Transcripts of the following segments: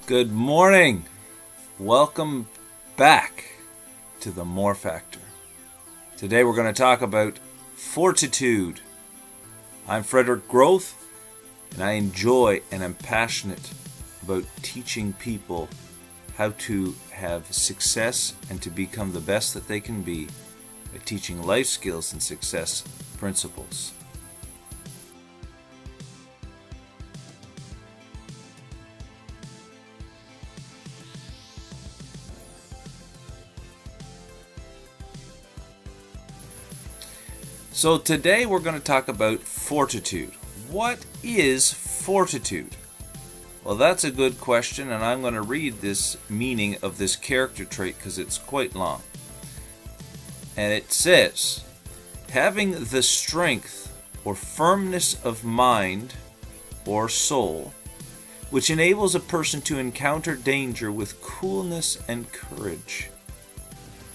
Good morning. Welcome back to the More Factor. Today we're going to talk about Fortitude. I'm Frederick Groth, and I enjoy and am passionate about teaching people how to have success and to become the best that they can be by teaching life skills and success principles. So today we're going to talk about fortitude. What is fortitude? Well, that's a good question, and I'm going to read this meaning of this character trait because it's quite long. And it says, having the strength or firmness of mind or soul, which enables a person to encounter danger with coolness and courage,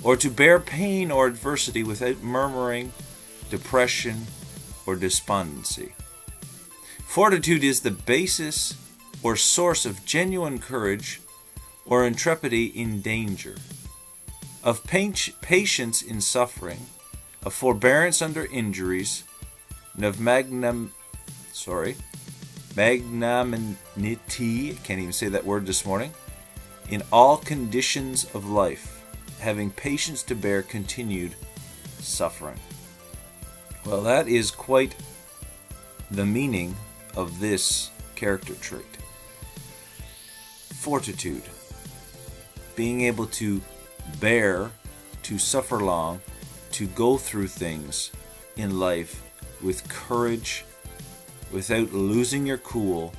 or to bear pain or adversity without murmuring, depression, or despondency. Fortitude is the basis or source of genuine courage or intrepidity in danger, of patience in suffering, of forbearance under injuries, and of magnanimity, I can't even say that word this morning, in all conditions of life, having patience to bear continued suffering. Well, that is quite the meaning of this character trait. Fortitude. Being able to bear, to suffer long, to go through things in life with courage, without losing your cool.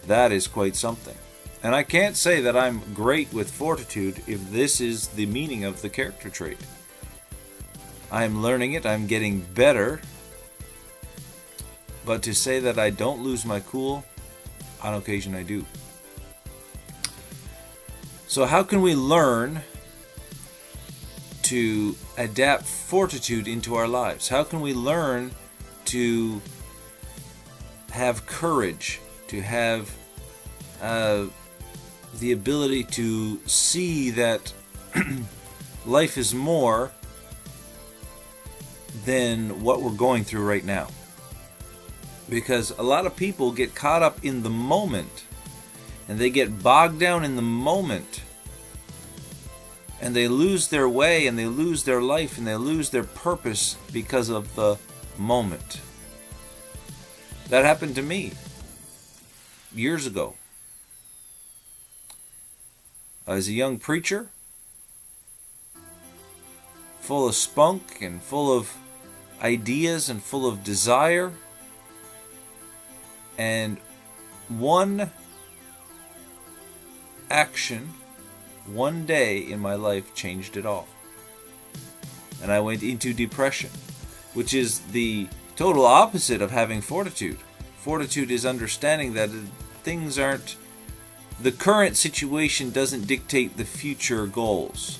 That is quite something. And I can't say that I'm great with fortitude if this is the meaning of the character trait. I'm learning it, I'm getting better, but to say that I don't lose my cool, on occasion I do. So how can we learn to adapt fortitude into our lives? How can we learn to have courage, to have the ability to see that life is more than what we're going through right now? Because a lot of people get caught up in the moment, and they get bogged down in the moment, and they lose their way, and they lose their life, and they lose their purpose because of the moment. That happened to me years ago. I was a young preacher, full of spunk and full of ideas and full of desire. And one action, one day in my life changed it all. And I went into depression, which is the total opposite of having fortitude. Fortitude is understanding that things aren't, the current situation doesn't dictate the future goals.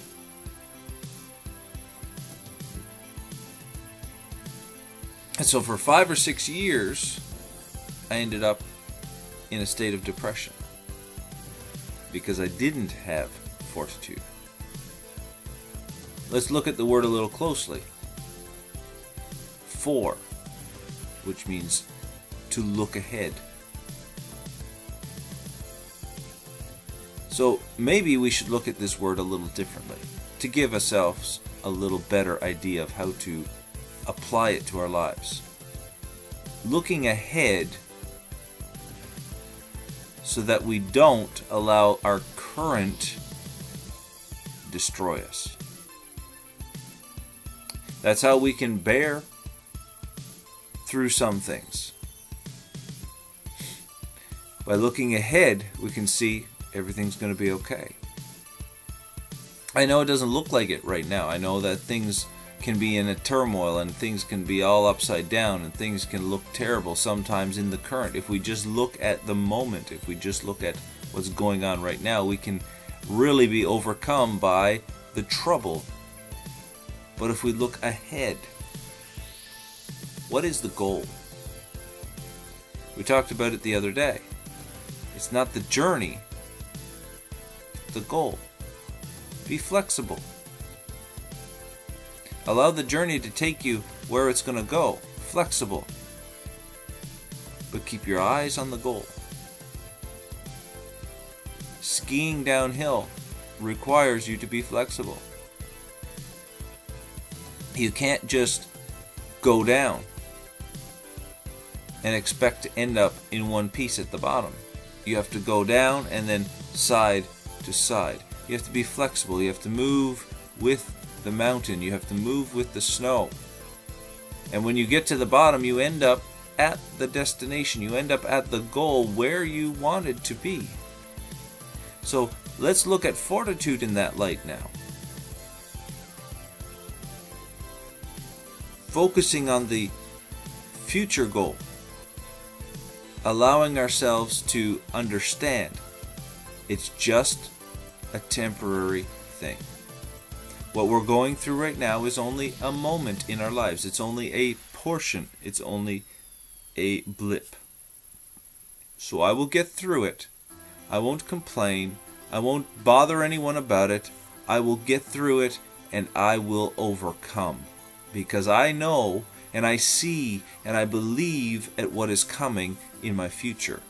And so for 5 or 6 years, I ended up in a state of depression because I didn't have fortitude. Let's look at the word a little closely. For, which means to look ahead. So maybe we should look at this word a little differently to give ourselves a little better idea of how to apply it to our lives. Looking ahead so that we don't allow our current destroy us. That's how we can bear through some things. By looking ahead, we can see everything's going to be okay. I know it doesn't look like it right now. I know that things can be in a turmoil and things can be all upside down and things can look terrible sometimes in the current. If we just look at the moment, if we just look at what's going on right now, we can really be overcome by the trouble. But if we look ahead, what is the goal? We talked about it the other day. It's not the journey, it's the goal. Be flexible. Allow the journey to take you where it's going to go. Flexible. But keep your eyes on the goal. Skiing downhill requires you to be flexible. You can't just go down and expect to end up in one piece at the bottom. You have to go down and then side to side. You have to be flexible. You have to move with the mountain. You have to move with the snow. And when you get to the bottom, you end up at the destination. You end up at the goal where you wanted to be. So let's look at fortitude in that light now. Focusing on the future goal. Allowing ourselves to understand it's just a temporary thing. What we're going through right now is only a moment in our lives. It's only a portion. It's only a blip. So I will get through it. I won't complain. I won't bother anyone about it. I will get through it and I will overcome. Because I know and I see and I believe at what is coming in my future.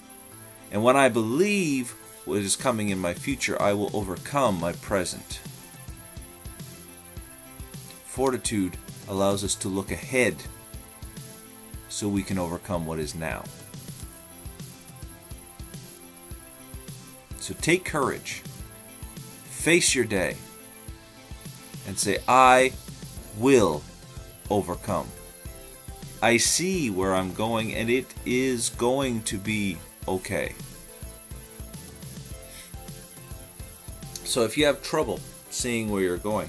And when I believe what is coming in my future, I will overcome my present. Fortitude allows us to look ahead so we can overcome what is now. So take courage, face your day, and say, I will overcome. I see where I'm going and it is going to be okay. So if you have trouble seeing where you're going,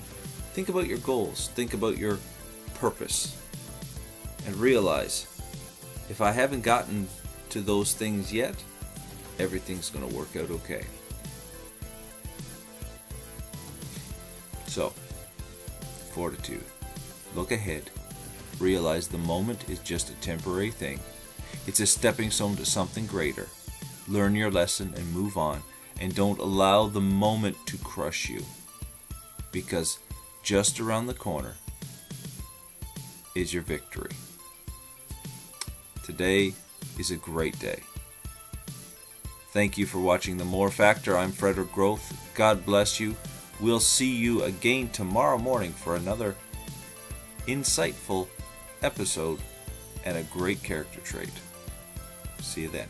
think about your goals, think about your purpose, and realize if I haven't gotten to those things yet, everything's going to work out okay. So, fortitude. Look ahead. Realize the moment is just a temporary thing. It's a stepping stone to something greater. Learn your lesson and move on. And don't allow the moment to crush you. Because just around the corner is your victory. Today is a great day. Thank you for watching The More Factor. I'm Frederick Groth. God bless you. We'll see you again tomorrow morning for another insightful episode and a great character trait. See you then.